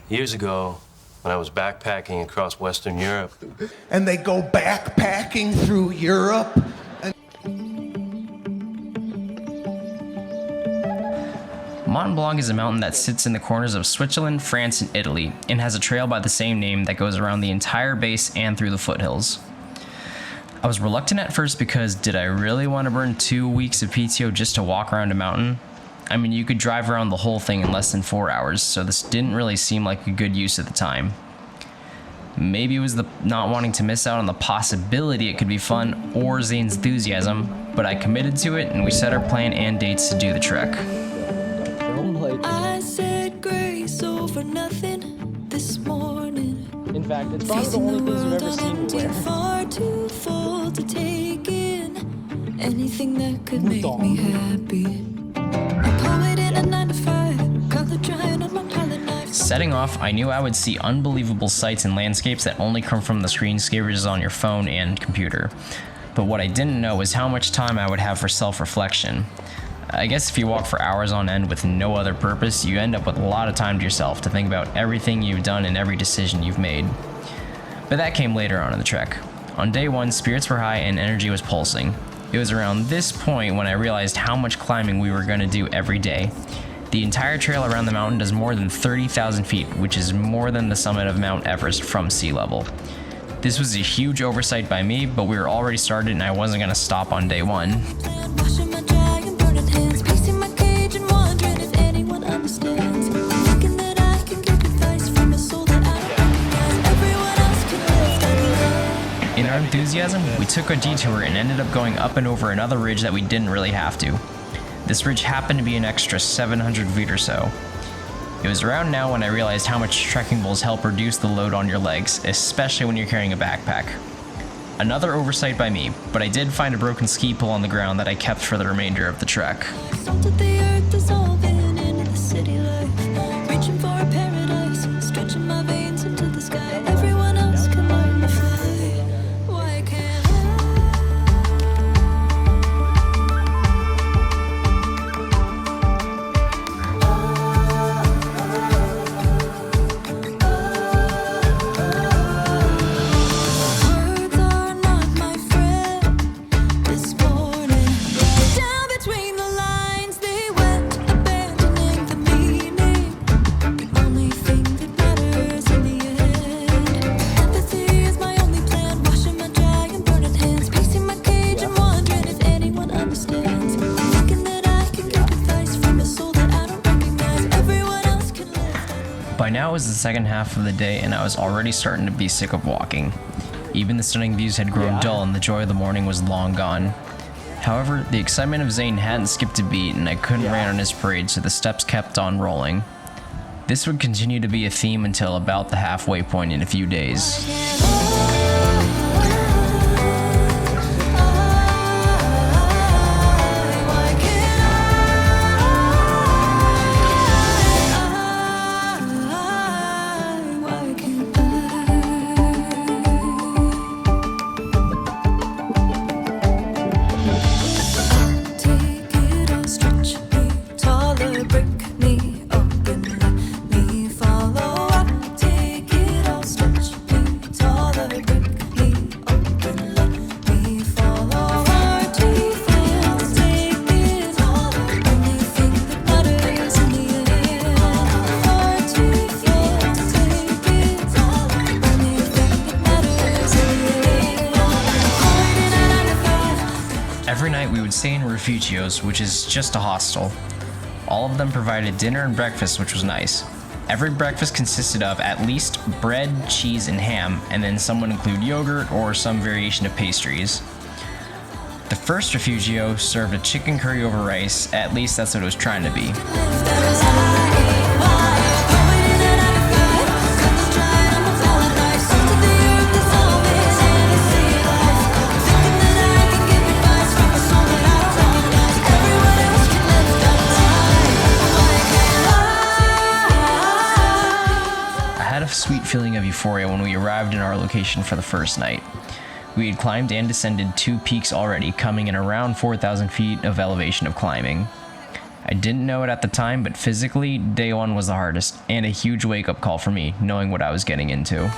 Years ago, when I was backpacking across Western Europe. And they go backpacking through Europe? Mont Blanc is a mountain that sits in the corners of Switzerland, France, and Italy, and has a trail by the same name that goes around the entire base and through the foothills. I was reluctant at first because did I really want to burn 2 weeks of PTO just to walk around a mountain? I mean, you could drive around the whole thing in less than 4 hours, so this didn't really seem like a good use at the time. Maybe it was the not wanting to miss out on the possibility it could be fun, or the enthusiasm, but I committed to it and we set our plan and dates to do the trek. I said grace over nothing this morning. In fact, it's probably the only things you've ever seen me wear. Far too full to take in anything that could make me happy. A poet in a 9 to 5, color drying on my palette knife. Setting off, I knew I would see unbelievable sights and landscapes that only come from the screensavers on your phone and computer. But what I didn't know was how much time I would have for self-reflection. I guess if you walk for hours on end with no other purpose, you end up with a lot of time to yourself to think about everything you've done and every decision you've made. But that came later on in the trek. On day 1, spirits were high and energy was pulsing. It was around this point when I realized how much climbing we were going to do every day. The entire trail around the mountain does more than 30,000 feet, which is more than the summit of Mount Everest from sea level. This was a huge oversight by me, but we were already started and I wasn't going to stop on day 1. In our enthusiasm, we took a detour and ended up going up and over another ridge that we didn't really have to. This ridge happened to be an extra 700 feet or so. It was around now when I realized how much trekking poles help reduce the load on your legs, especially when you're carrying a backpack. Another oversight by me, but I did find a broken ski pole on the ground that I kept for the remainder of the trek. By now it was the second half of the day and I was already starting to be sick of walking. Even the stunning views had grown dull and the joy of the morning was long gone. However, the excitement of Zane hadn't skipped a beat and I couldn't rain on his parade, so the steps kept on rolling. This would continue to be a theme until about the halfway point in a few days. Every night we would stay in refugios, which is just a hostel. All of them provided dinner and breakfast, which was nice. Every breakfast consisted of at least bread, cheese, and ham, and then some would include yogurt or some variation of pastries. The first refugio served a chicken curry over rice, at least that's what it was trying to be. Sweet feeling of euphoria when we arrived in our location for the first night. We had climbed and descended 2 peaks already, coming in around 4,000 feet of elevation of climbing. I didn't know it at the time, but physically, day one was the hardest, and a huge wake-up call for me, knowing what I was getting into.